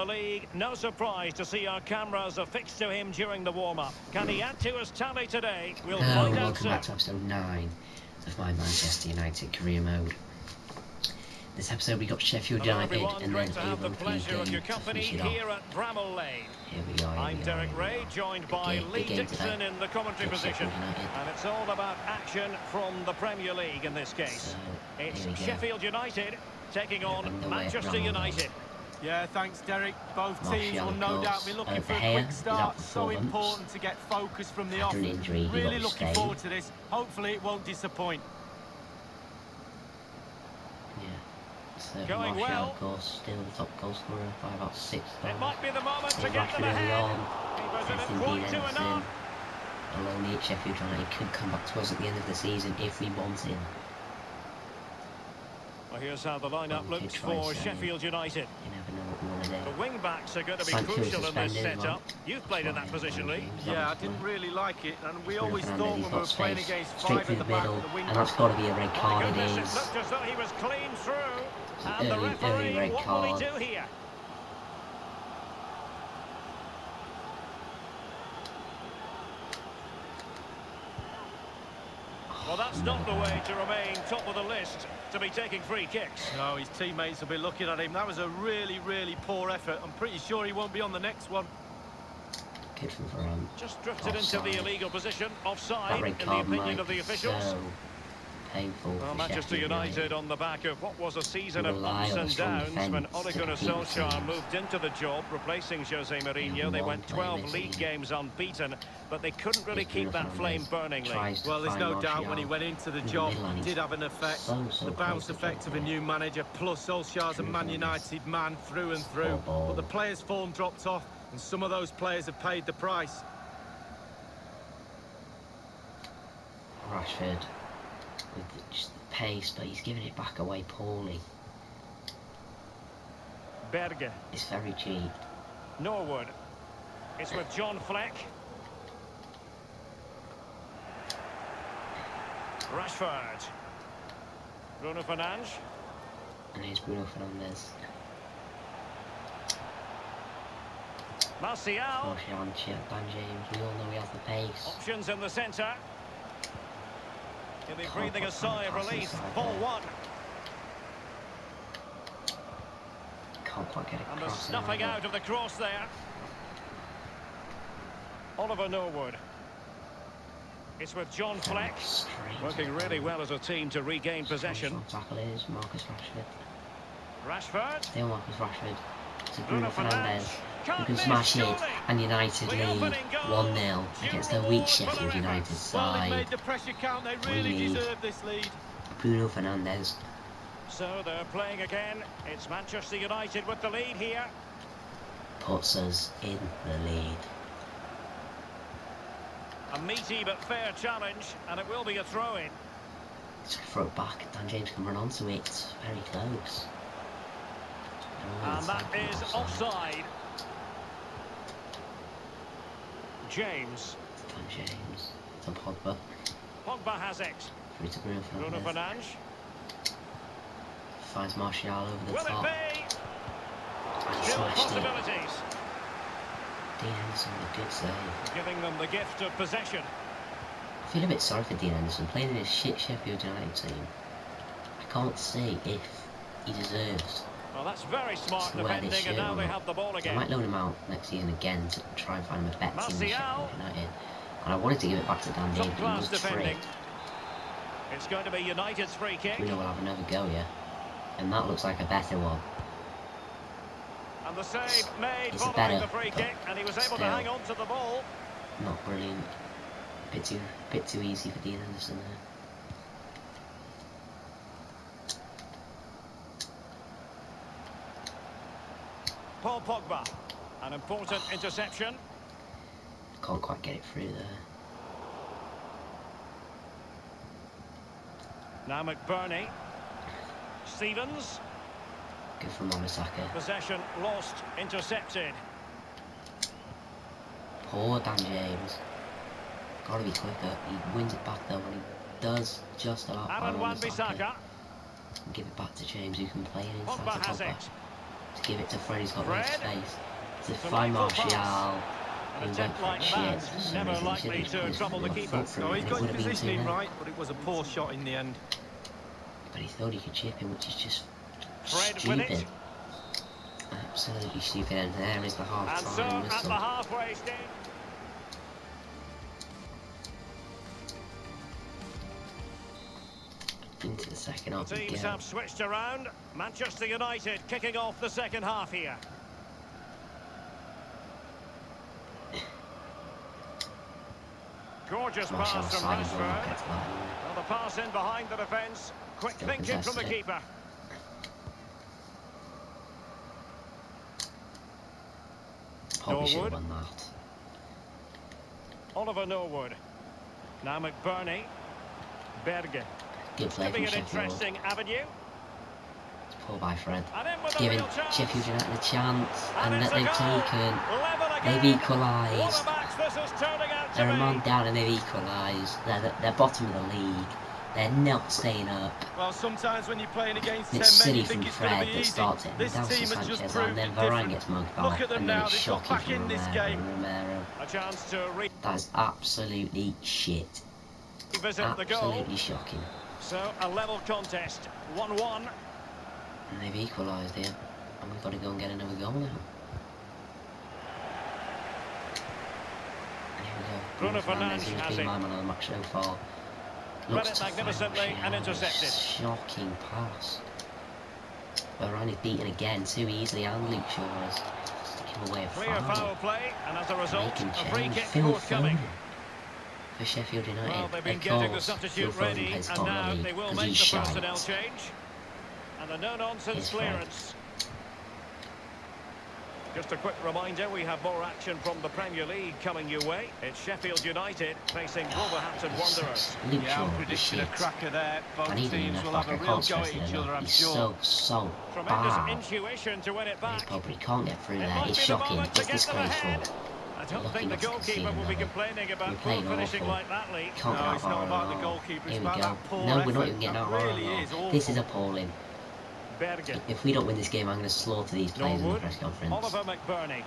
The league, no surprise to see our cameras affixed to him during the warm-up. Can he add to his tally today? We'll find out welcome soon. back to episode 9 of my Manchester United career mode. This episode we got Sheffield United and then a European game to finish it off. Here at Bramall Lane. Here we are, I'm Derek Ray, joined by Lee Dixon in the commentary position. And it's all about action from the Premier League in this case. So, it's Sheffield United taking on Manchester United. Yeah, thanks, Derek. Both teams will no doubt be looking for a quick start. So important to get focus from the off. Really looking forward to this. Hopefully it won't disappoint. Yeah. Going Martial, well. of course, still the top goal scorer by about 6 goals. It might be the moment to get them Rashford early ahead. on. He was in it quite to enough. Alone at Sheffield United could come back to us at the end of the season if we want him. Well, here's how the lineup looks for Sheffield United. You never know what we want to do. The wing-backs are going to be Sancho crucial in this suspended, setup. You've played in that position, Lee. Yeah, I didn't really like it, and we always thought when we were playing against straight 5 through at the the back, middle, the wing and that's got to be a red card. It It is. looked as though he was clean through. And the Early referee, red what will he do here? Well, that's not the way to remain top of the list, to be taking free kicks. No, his teammates will be looking at him. That was a really, really poor effort. I'm pretty sure he won't be on the next one. Good from Varane. Just drifted Offside. into the illegal position, offside, That red in the card opinion might of the be officials. so painful Well, for Manchester Sheffield United on the back of what was a season of Rely ups on a and strong downs when defence Ole to Gunnar compete with Solskjaer teams. moved into the job, replacing Jose Mourinho. Yeah, They one went player 12 this league season. games unbeaten, but they couldn't really It's keep that Bruno flame Fernandes burning. Lee. tries to Well, there's find no doubt when Martial he went into the in the job, middle, and it he's did have an effect. so The bounce close to effect of a getting new manager, plus Solskjaer's a Man United man through and through. But the players' form dropped off, and some of those players have paid the price. Rashford with just the pace, but he's giving it back away poorly. Berge, It's very cheap. Norwood. It's with John Fleck. Rashford. Bruno Fernandes. And here's Bruno Fernandes. Martial. Martial and Dan James, we all know he has the pace. Options in the centre. He'll be Can't breathing a put sigh of pass relief. inside Ball there. one. Can't quite get it And the across. snuffing out of the cross there. Oliver Norwood. It's with John Fleck. Working really well as a team to regain possession. Tackle is Marcus Rashford. Rashford. Still Marcus Rashford. To Bruno Bruno Fernandes. Fernandes. Who can smash it. And United The lead opening goal. 1-0 against the weak Sheffield United Well, they side. made the pressure count. They really need deserve this lead. Bruno Fernandes. So they're playing again. It's Manchester United with the lead here. Puts us in the lead. A meaty but fair challenge, and it will be a throw-in. Just throw it back. Dan James can run onto it. It's very close. And that is offside. James. Dan James. To Pogba. Pogba has it. Through to Bruno Bruno Fernandes. Fernandes. Finds Martial over the Will top. it be? And Still smashed it. possibilities. Dean Henderson with a good save. Giving them the gift of possession. I feel a bit sorry for Dean Henderson playing in this shit Sheffield United team. I can't see if he deserves Well, that's very smart to wear this defending, shirt and now or they not. have the ball I again. might loan him out next season again to try and find him a better team than Martial. Sheffield United. And I wanted to give it back to Dan James, but he Top-class was defending. tricked. It's going to be United's free kick. Bruno will have another go, yeah. And that looks like a better one. And the save made It's a following better, the free kick, and he was able to still. hang on to the ball. Not brilliant. Bit too easy for Dean Henderson there. Paul Pogba. An important interception. Can't quite get it through there. Now McBurney. Stevens. Good from Wan-Bissaka. Possession lost, intercepted. Poor Dan James. Gotta be quicker. He wins it back though when he does just about Aaron find Wan-Bissaka. Wan-Bissaka. And give it back to James who can play it inside Pogba to has Pogba. it. To give it to Fred, he's got loads of space. To find Martial. An attempt like that, never likely to trouble the keeper. No, he's got his positioning right, but it was a poor shot in the end. But he thought he could chip him, which is just Fred with stupid. it. Absolutely stupid, and there is the And half-time so at whistle. the halfway stage. Into the second half Teams again. have switched around. Manchester United kicking off the second half here. Gorgeous Martial pass from sliding ball, Rashford. gets that anyway. Well, the pass in behind the defence. Quick Still thinking from the contested it. keeper. Probably should have Norwood. won that. Oliver Norwood. Now McBurney. Berge. Good play Could be from an Sheffield. interesting avenue. Pull by Fred. And in with a Giving real chance. Sheffield United a chance, and it's that a they've goal. taken. Level They've again. equalised. What a match this is turning out to They're a be. man down and they've equalised. They're bottom of the league. They're not staying up. Well, sometimes when you're playing against 10 It's men, silly you think from it's going to Fred be that easy. starts it. This Down to team has just Sanchez, proved and then it Varane different. gets mugged by. Look at them And then now, it's they've got shocking back from in this Romero. game. Romero. A chance to That is absolutely shit. revisit the goal. Absolutely shocking. So a level contest. 1-1. And they've equalised here. And we've got to go and get another goal now. And here we go. Bruno Fernandes who's has been it. my man of the match so far. Read Looks it to find magnificently and Martial. intercepted. Shocking pass. Varane is beaten again too easily, and Luke Shaw is sticking away a Clear foul play, and as a result, Making a free change. kick Phil forthcoming. Foden for Sheffield United. Well, they've been Of getting the course, substitute Phil Foden ready, plays and top of now the league they will 'cause make the he's personnel shite. change. And a no-nonsense Here's Fred. clearance. Just a quick reminder, we have more action from the Premier League coming your way. It's Sheffield United facing Wolverhampton Wanderers. Luke Yeah, Shaw I'm is predicting a shit. cracker there. Both And even in teams left will back, have I a real can't go stress at it each other, enough. I'm He's sure. so Tremendous bad. intuition to win it He back. probably can't get through It there. might It's be the shocking. moment to It's get them ahead. disgraceful. I don't Lucky think the not to goalkeeper concede will be another. complaining about We're poor playing finishing awful. like that, Lee. Can't No, get it's out not of about the our goalkeeper, it's Here we about go. that poor No, we're not effort. even getting That out of our really is awful. This is appalling. Berge. If we don't win this game, I'm going to slaughter these players in the Norwood. press conference. Oliver McBurney.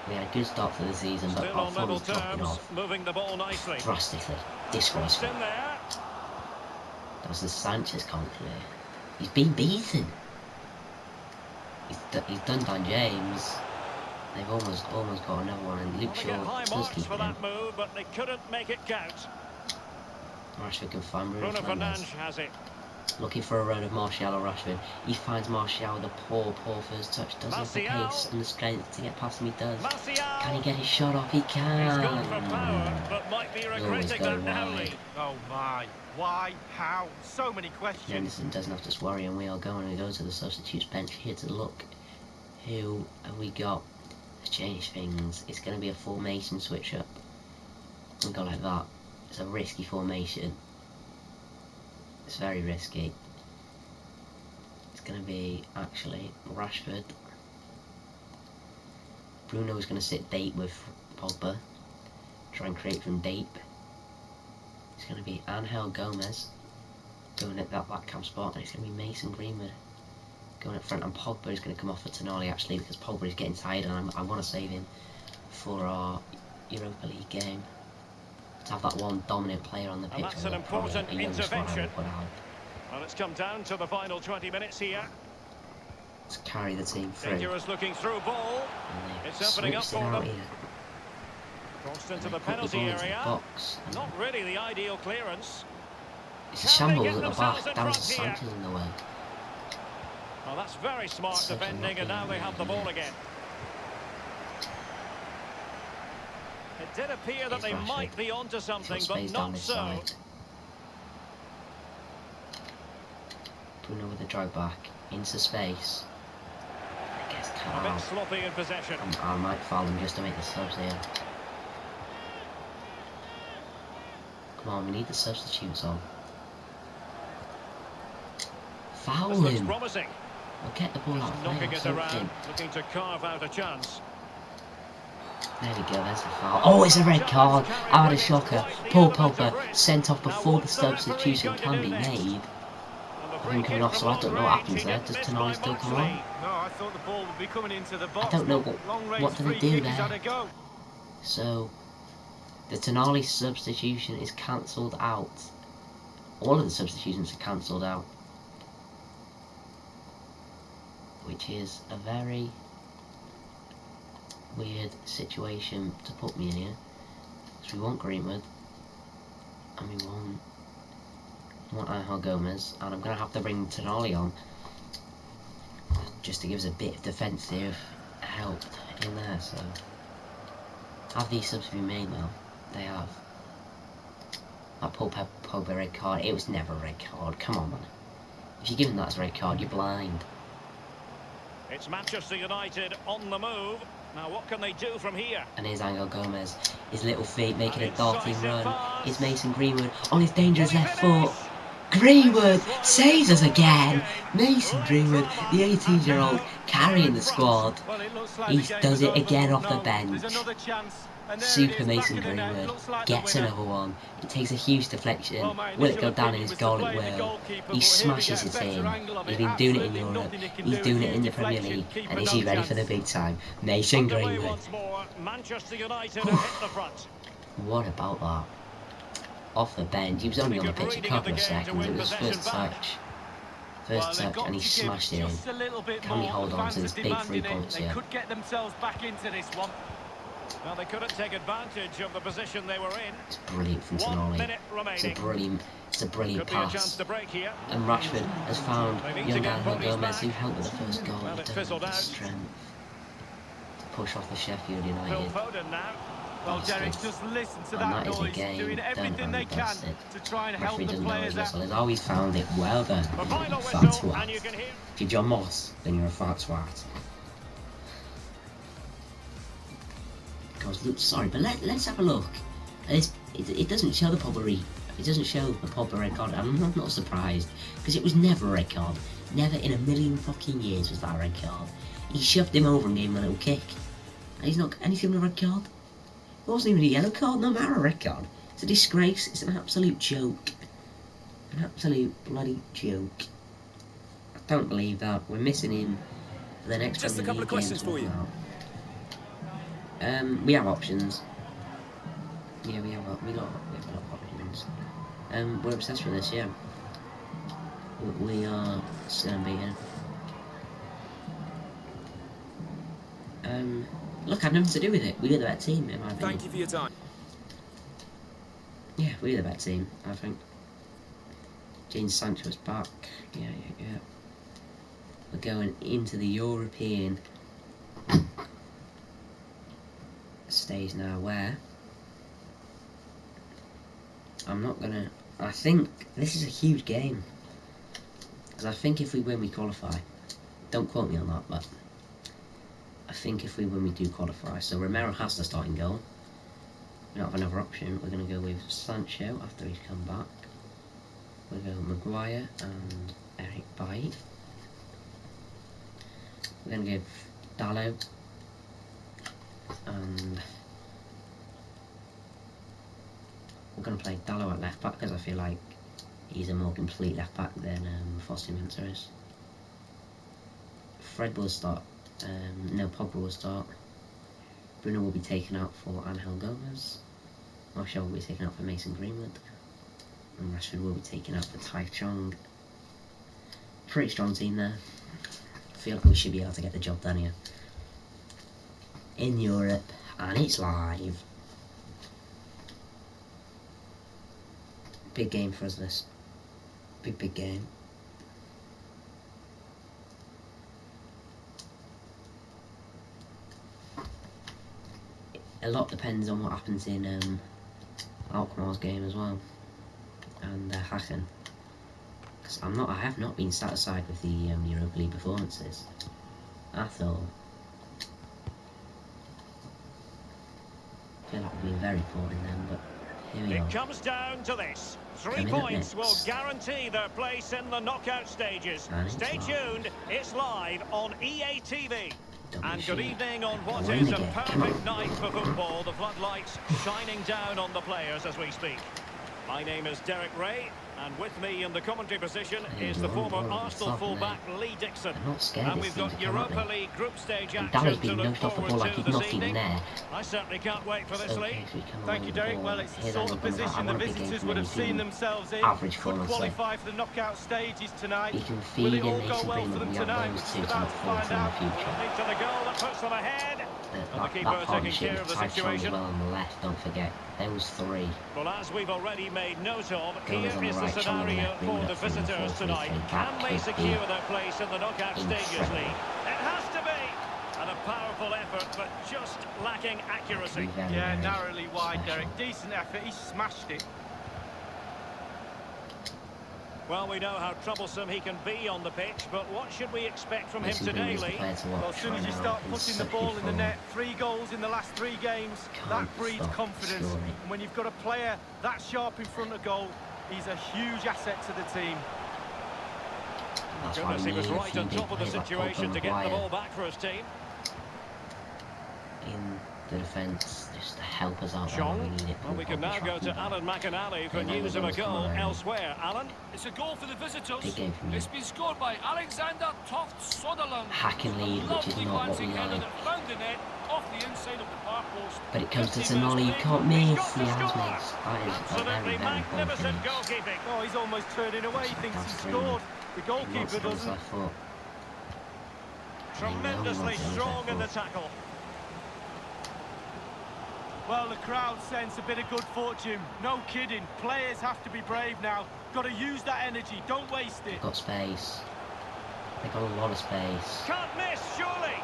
We had a good start to the season, but Still our on form level is dropping terms, off moving the ball nicely. drastically. Crossed Disgraceful. in there. That was the Sanchez can't clear. He's been beaten. He's done Dan James. They've almost got another one, and Luke Well, they get Shaw high does marks keep for it in. that move, but they couldn't make it count. Rashford can find Bruno Bruno Fernandes. Fernandes has it. Looking for a run of Martial or Rashford. He finds Martial with a poor first touch. Doesn't have the Martial. pace and the strength to get past him. He does. Martial. Can he get his shot off? He can. He's gone for power, but might be always regretting go that now, wide. Lee. Oh my, why, how? So many questions. Henderson doesn't have to worry, and we are going to go to the substitutes bench here to look who have we got to change things. It's going to be a formation switch up. We'll go like that. It's a risky formation. It's very risky. It's going to be actually Rashford. Bruno's going to sit deep with Pogba. Try and create from deep. It's going to be Angel Gomez going at that back camp spot, and it's going to be Mason Greenwood going up front, and Pogba is going to come off for Tonali actually, because Pogba is getting tired, and I want to save him for our Europa League game. To have that one dominant player on the pitch. And that's an important a young squad I intervention. would put out. Well, it's come down to the final 20 minutes here. Let's carry the team through. Dangerous looking through ball. And they It's opening up switched it for out them. here. Crossed And into they the put the penalty ball into the area. box. And Not really the ideal clearance. it's a Can they shambles get at the themselves back. in That was front here? Sanchez in the way. Well, that's very smart Such a defending, and now they have the ball again. It did appear that Here's they Rashford. might be onto something, Short but space down not this so. side. Bruno with the drag back into space. I guess A cut bit out. sloppy in possession. I might foul him just to make the subs here. Come on, we need the substitutes on. Foul This looks him! promising. We'll get the ball out of play Knocking or it something. around, looking to carve out a chance. There we go, there's the foul. Oh, it's a red card! I had a shocker. Paul Pogba sent off before the substitution can be made. And the him coming off, so I don't know what happens there. Does Tonali still come on? No, I thought the ball would be coming into the box. I don't know what do they do there. So the Tonali substitution is cancelled out. All of the substitutions are cancelled out, which is a very weird situation to put me in here. Because we want Greenwood, and we want Angel Gomez, and I'm going to have to bring Tonali on just to give us a bit of defensive help in there. So have these subs been made now? They have. That Pogba red card, it was never a red card, come on man. If you're giving that as a red card, you're blind. It's Manchester United on the move. Now what can they do from here? And here's Angel Gomez, his little feet making a darting run. It's Mason Greenwood on his dangerous left foot. Greenwood saves us again. Mason Greenwood, the 18-year-old, carrying the squad. He does it again off the bench. Super Mason Greenwood gets another one. It takes a huge deflection. Will it go down in his goal? It will. He smashes it in. He's been doing it in Europe. He's doing it in the Premier League. And is he ready for the big time? Mason Greenwood. What about that? Off the bench. He was only on the pitch a couple of seconds. It was first touch. First touch, and he smashed it in. Can we hold on to this big 3 points here? Could get themselves back into this one. Well, they couldn't take advantage of the position they were in. It's brilliant from Tonali. It's a brilliant pass. And Rashford has found young Angel Gomez, who helped with the first goal. He doesn't have the strength to push off the Sheffield United. Well, Derek, just listen to that noise, doing everything they can to try and help the players out. He's always found it. Well done. Fat swat. If you're John Moss, then you're a fat swat. Sorry, but let's have a look. It doesn't show the Pogba. It doesn't show the Pogba red card. I'm not surprised, because it was never a red card. Never in a million fucking years was that a red card. He shoved him over and gave him a little kick, and he's not anything but a red card. It wasn't even a yellow card. No matter a red card. It's a disgrace. It's an absolute joke. An absolute bloody joke. I don't believe that. We're missing him for the next. Just a couple of questions for you. We have options. Yeah, we have a lot of options. We're obsessed with this, yeah. We are still unbeaten. Look, I've nothing to do with it. We're the better team, in my opinion. Thank you for your time. Yeah, we're the better team, I think. Jadon Sancho's back. Yeah. We're going into the European stage now, where I think this is a huge game, because I think if we win we qualify. Don't quote me on that, but I think if we win we do qualify. So Romero has to start in goal. We don't have another option. We're going to go with Sancho after he's come back. We'll go Maguire and Eric Bailly. We're going to give Dalot and we're going to play Dalot at left back, because I feel like he's a more complete left back than Foster Mensah is. Fred will start. Pogba will start. Bruno will be taken out for Angel Gomez. Martial will be taken out for Mason Greenwood. And Rashford will be taken out for Tai Chong. Pretty strong team there. I feel like we should be able to get the job done here. In Europe, and it's live. Big game for us, this. Big game. A lot depends on what happens in Alkmaar's game as well, and Hacken. Because I have not been satisfied with the Europa League performances at all. I feel like we've been very poor in them, but here we are. It comes down to this. 3 points will guarantee their place in the knockout stages. Stay tuned, it's live on EA TV. And good evening on what is a perfect night for football. The floodlights shining down on the players as we speak. My name is Derek Ray. And with me in the commentary position is the former Arsenal fullback Lee Dixon. And we've got Europa League group stage action to look forward to this evening. I certainly can't wait for this, Lee. Thank you, Derek. Well, it's the sort of position the visitors would have seen themselves in. Could qualify for the knockout stages tonight. Will it all go well for them tonight? We're about to find out. Into the goal that puts them ahead. And the keeper taking care of the situation. Well on the left, don't forget. There was 3. Well, as we've already made note of, here is the scenario for the visitors tonight. Can they secure their place in the knockout stages, Lee? It has to be! And a powerful effort, but just lacking accuracy. Yeah, narrowly wide, Derek. Decent effort, he smashed it. Well, we know how troublesome he can be on the pitch, but what should we expect from him today, Lee? Well, as soon as you start putting the ball in the net, 3 goals in the last 3 games, that breeds confidence. And when you've got a player that sharp in front of goal, he's a huge asset to the team. Goodness, he was right on top of the situation to get the ball back for his team. In the defence, just to help us out. Well, we can now go to Alan McInally for news of a goal elsewhere. Alan? It's a goal for the visitors. It's been scored by Alexander Toft-Sutherland. Hack and lead, which is not what we like. Found the net off the inside of the far post. But it comes to Tonali, you can't miss. He has missed. That is absolutely magnificent goalkeeping. Oh, he's almost turning away. He thinks he scored. The goalkeeper doesn't. Tremendously strong in the tackle. Well, the crowd sense a bit of good fortune. No kidding. Players have to be brave now. Got to use that energy. Don't waste it. They've got space. They've got a lot of space. Can't miss, surely.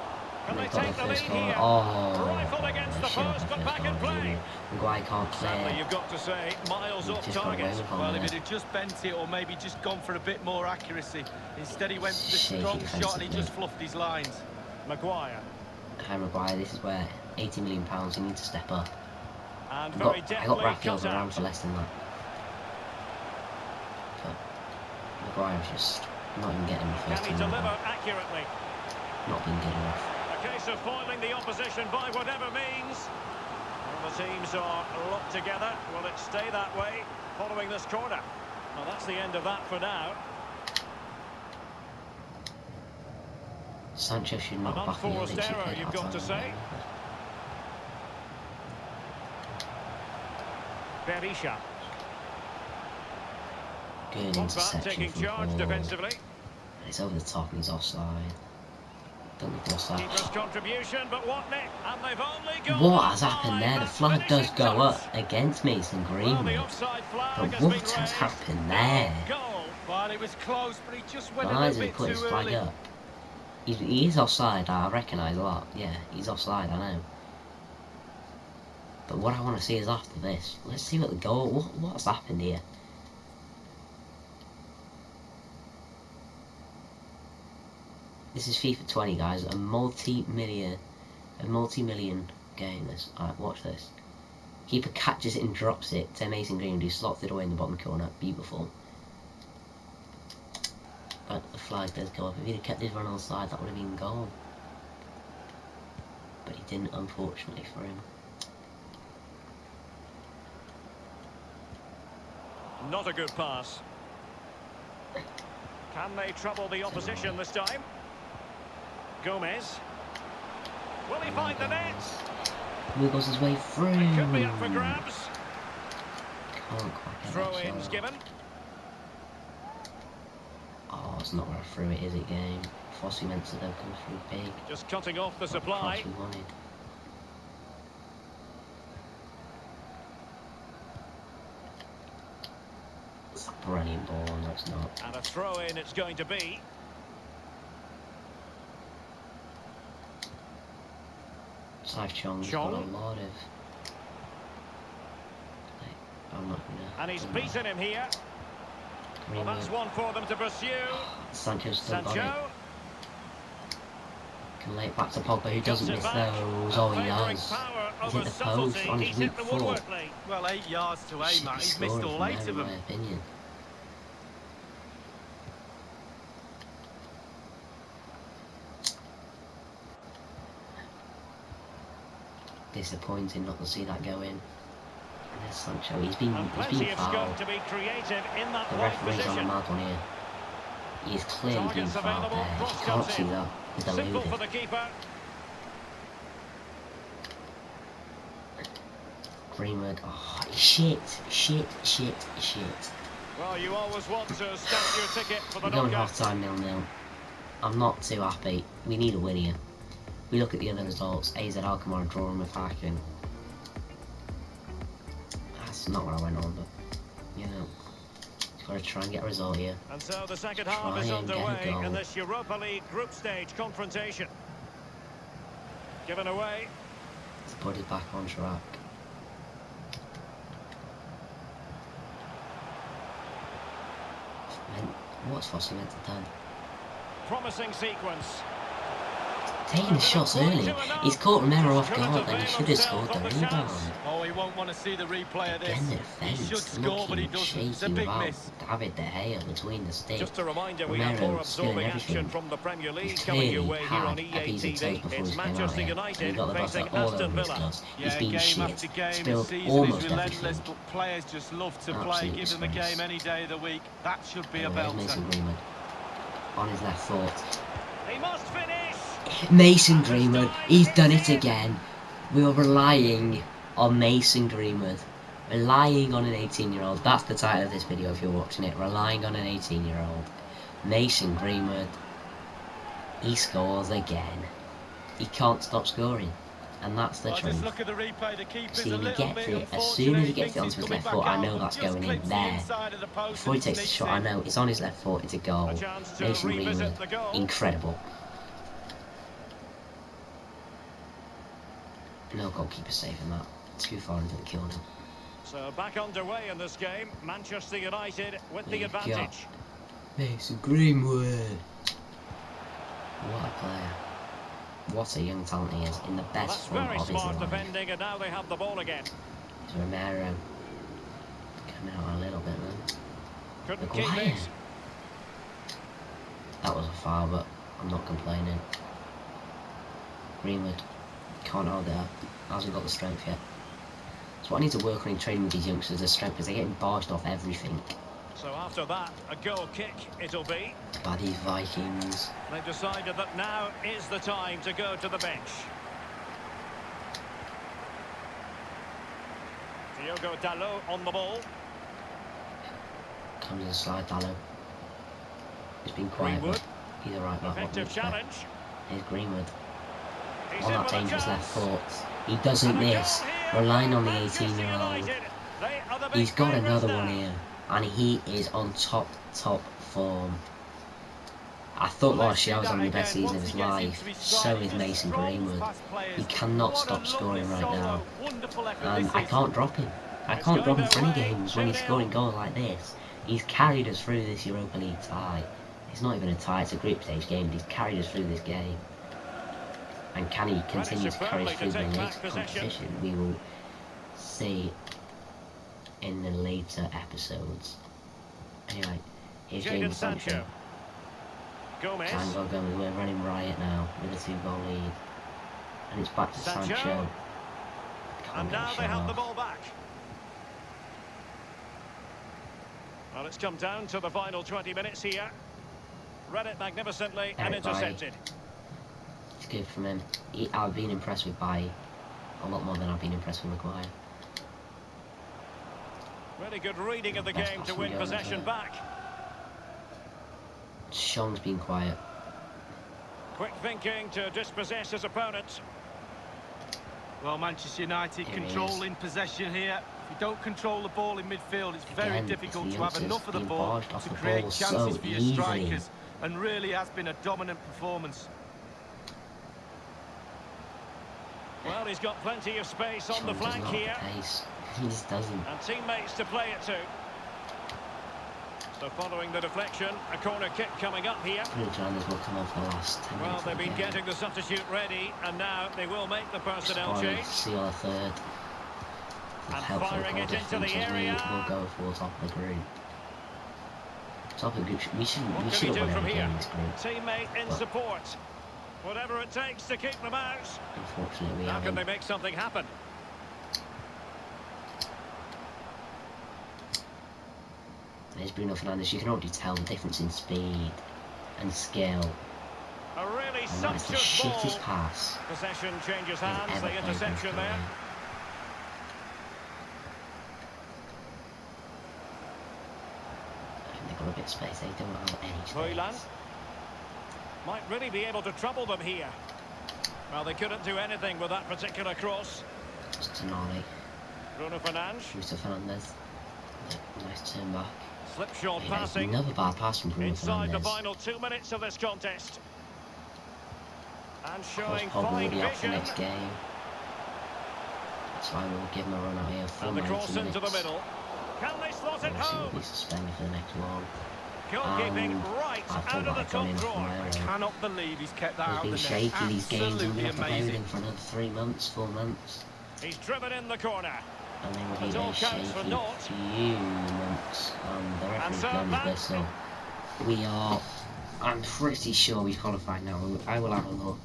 Can they take the lead here? Oh, rifled against the post, but back in play. Maguire can't play. Sadly, you've got to say, miles off target. Well, if it had just bent it, or maybe just gone for a bit more accuracy. Instead, he went for the strong shot and he just fluffed his lines. Maguire. Harry Maguire, this is where £80 million, you need to step up. And I got Raphael's around for less than that. But Maguire's just not even getting the first team. Can he deliver accurately? Not being good enough. A case of foiling the opposition by whatever means. Well, the teams are locked together. Will it stay that way following this corner? Well, that's the end of that for now. Sancho should not back in. An unforced error, you've got to say. Berisha. Good interception taking charge defensively. And it's over the top and he's offside. Don't know offside. Keeper's contribution, but what net? And they've only got what has happened there? The flag does go up against Mason Greenwood. But what has happened there? Well, it was close, but he just went a little bit too early. Flag up. He is offside, I recognise a lot. Yeah, he's offside, I know. But what I want to see is after this. Let's see what the goal... What's happened here? This is FIFA 20, guys. A multi-million game. Alright, watch this. Keeper catches it and drops it to Mason Greenwood, who slots it away in the bottom corner. Beautiful. But the flag does go up. If he'd have kept his run on the side, that would have been goal. But he didn't, unfortunately for him. Not a good pass. Can they trouble the opposition this time? Gomez. Will he find the net? Wiggles his way through. It could be up for grabs. Can't quite get throw-ins given. Oh, it's not where I threw it, is it, game? Fossey meant to come through big. Just cutting off the supply. It's a brilliant ball, no it's not. And a throw-in it's going to be. Chong's got a lot of... I'm not gonna... And he's beaten him here. Well, that's one for them to pursue. Sancho's still got it. Can lay it back to Pogba, who doesn't miss those. Oh, he does. He's hit the post on his weak foot. Well, 8 yards to aim at. He's missed all 8 of them. In my opinion. Disappointing not to see that go in. there's Sancho. He's been Plenty of fouled. scope to be creative in that The wide referee's on a position. mad one here. He is clearly being Targets fouled available, there. You cross can't cuts see in. that. He's Simple deluded. for the keeper. Greenwood. Oh, shit. Well, you always want to stamp your ticket for the We're going knockout. half time 0-0. I'm not too happy. We need a win here. We look at the other results. AZ Alkmaar drawing with Haken. That's not what I went on, but you know, got to try and get a result here. And so the second half Try is and get a underway goal. in this Europa League group stage confrontation. Given away. Let's put it back on track. What's Fossey meant to have done? Promising sequence. Taking the shots early. He's caught Romero off guard, then he should have scored the rebound. Oh, he won't want to see the replay of this. Again, the He should defence score, but he looking doesn't. It's a shaky big without miss. David De Gea between the sticks. Just a reminder, we have Romero more stealing absorbing everything. action from the Premier League He's coming your clearly way here on had EA a piece of toast TV. before It's he came out Manchester here. United He got the facing ball all Aston over his Villa. gloves. Yeah, He's been game shit. after game, Spilled the season almost is relentless, everything. but players just love to play. Absolute Give them the disgrace. game any day of the week. That should be a Where's Mason belter. Greenwood? On his left foot. He must finish. Mason Greenwood, he's done it again. We were relying on Mason Greenwood. Relying on an 18-year-old. That's the title of this video if you're watching it. Relying on an 18-year-old. Mason Greenwood. He scores again. He can't stop scoring. And that's the Well, truth. just look at the replay. The keeper's See, a he little gets bit it. As soon as he gets it unfortunate. onto his He's left coming foot, I back know out, that's just going in clips the there. inside of the post Before he and takes the sneaks shot, I in. know it's on his left foot. It's a goal. A chance to Mason revisit Greenwood, the goal. incredible. No goalkeeper saving that. Too far into the corner. So back underway in this game. Manchester United with the We've got advantage. Mason Greenwood. What a player. What a young talent he is. In the Well, best that's form very of his smart life. defending, and now they have the ball again. It's Romero. Coming out a little bit then. Couldn't keep Maguire. it. That was a foul, but I'm not complaining. Greenwood. Can't hold it up. Hasn't got the strength yet. That's what I need to work on in training with these youngsters, the strength, because they're getting barged off everything. So after that, a goal kick it'll be. By these Vikings. They've decided that now is the time to go to the bench. Diogo Dalot on the ball. Comes in slide, Dallo. He's been quiet, Greenwood. but he's alright back. Effective challenge. Here's Greenwood. He's On in that with a dangerous chance. left foot. He doesn't And a goal miss. here Relying for on the Manchester 18-year-old. United. They are the big He's got favourites another one now. here. And he is on top form. I thought Martial was having the best season of his life. So is Mason Greenwood. He cannot stop scoring right now. And I can't drop him. I can't drop him for any games when he's scoring goals like this. He's carried us through this Europa League tie. It's not even a tie, it's a group stage game, but he's carried us through this game. And can he continue to carry us through the later competition? We will see in the later episodes. Anyway, here's James Sancho. Gomez. Tango Gomez, we're running riot now with a 2-goal lead. And it's back to Sancho. Can't And get a now they shot have the off. ball back. Well, it's come down to the final 20 minutes here. Read it magnificently and Eric Bailly. intercepted. It's good from him. I've been impressed with Bailly a lot more than I've been impressed with Maguire. Really good reading of the Best game to passing win game, possession isn't it? back. Sean's been quiet. Quick thinking to dispossess his opponent. Well, Manchester United Here he is. controlling possession here. If you don't control the ball in midfield, it's very Again, difficult it's to the have enough of the youngsters ball being barged off to the create ball chances so for your easily. strikers. And really has been a dominant performance. Well, he's got plenty of space on Sean the does flank not have here. the pace. He just doesn't. And teammates to play it to. So following the deflection, a corner kick coming up here. Jonas will come on for the last 10 Well, minutes. they've been getting the substitute ready, and now they will make the personnel change. Seal a third. And Helpful firing goal it into the difference as area. We'll go for top of the group. Top of the group. We should What have can he do won from every here? game in this group. Teammate in But- support. Whatever it takes to keep them out. Unfortunately, we How can they haven't. make something happen? There's Bruno Fernandes. You can already tell the difference in speed and skill. A really And that is the sumptuous ball. shittest pass Possession changes he's hands, ever the played in his interception there. career. I think they've got a bit of space. They don't have any Hoyland space. might really be able to trouble them here. Well, they couldn't do anything with that particular cross. It's Tonali. Bruno Fernandes, Fernandes. Nice turn back. slipshod Hey, that's passing. another bad pass from Bruno Inside the Fernandes. final 2 minutes of this contest. And Of course, showing Pogba will fine be out for vision. next game. That's why we'll give him a run out here for And the 90 cross minutes. into the middle. Can they slot it Obviously, he'll home? be suspended for the next one. Goalkeeping right I thought out of that the had gone in top from drawer. there. Cannot believe he's kept that out He's of been the net. shaky these games. I'm going Absolutely to have to play with amazing. him for another 3 months, 4 months. He's driven in the corner. And then we'll It be all a counts for shaky naught. few months. The referee's so blown that- his whistle. We are... I'm pretty sure we've qualified now. I will have a look.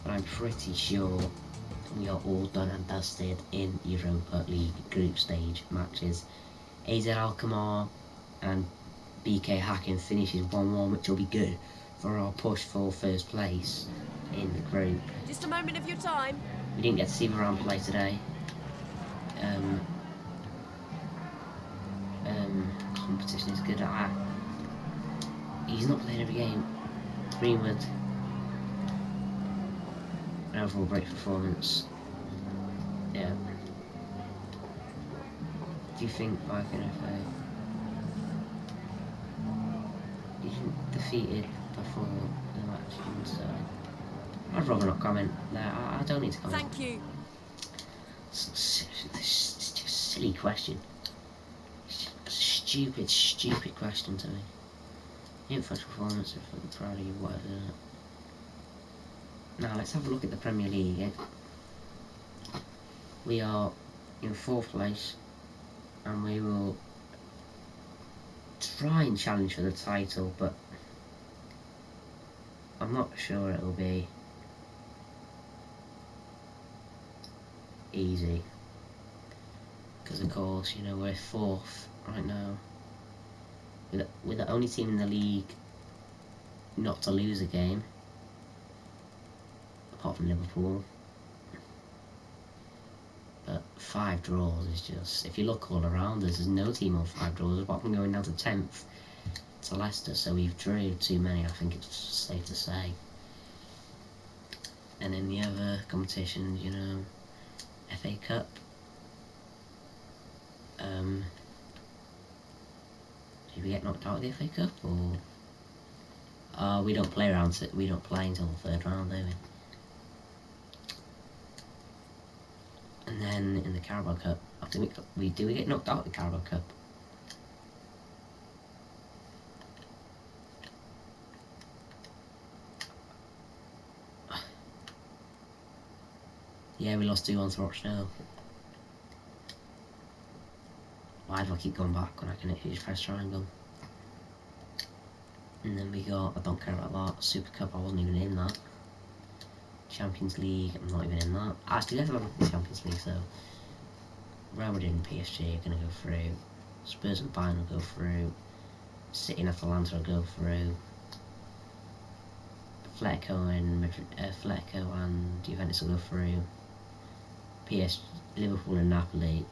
But I'm pretty sure we are all done and dusted in Europa League group stage matches. AZ Alkmaar and BK Hacken finishes 1-1, which will be good for our push for first place in the group. Just a moment of your time. We didn't get to see Varane play today. Competition is good. He's not playing every game. Greenwood, an overall great performance. Yeah. Do you think Viking FA? You think defeated before the match inside? I'd rather not comment there. I don't need to comment. Thank you. It's just a silly question. It's a stupid question to me. Infant's performance, if I'm proud of you, whatever. Now let's have a look at the Premier League. We are in 4th place, and we will try and challenge for the title, but I'm not sure it'll be easy. Because of course, you know, we're 4th right now. We're the only team in the league not to lose a game, apart from Liverpool. But 5 draws is just, if you look all around us, there's no team on 5 draws apart from going down to 10th to Leicester, so we've drew too many, I think it's safe to say. And in the other competitions, you know, FA Cup, did we get knocked out of the FA Cup, or we don't play around it. We don't play until the 3rd round, do we? And then in the Carabao Cup, I think we get knocked out of the Carabao Cup. Yeah, we lost 2-1 to Rochdale. Why do I keep going back when I can just press triangle? And then we got, I don't care about that, Super Cup, I wasn't even in that. Champions League, I'm not even in that. Actually, let's have a look at the Champions League, so Real Madrid and PSG are going to go through. Spurs and Bayern will go through. City and Atalanta will go through. Atletico and Juventus will go through. Liverpool and Napoli.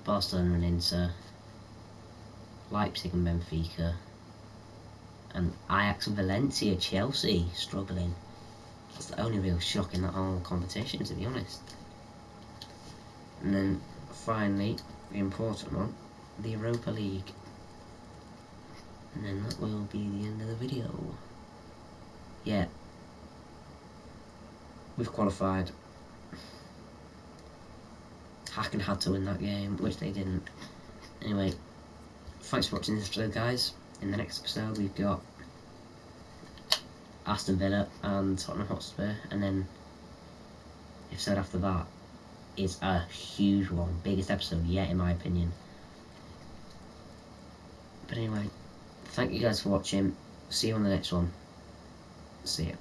Barcelona and Inter. Leipzig and Benfica. And Ajax and Valencia, Chelsea, struggling. That's the only real shock in that whole competition, to be honest. And then, finally, the important one, the Europa League. And then that will be the end of the video. Yeah. We've qualified. Hacken had to win that game, which they didn't. Anyway, thanks for watching this episode, guys. In the next episode, we've got Aston Villa and Tottenham Hotspur, and then the episode after that is a huge one, biggest episode yet, in my opinion. But anyway, thank you guys for watching. See you on the next one. See ya.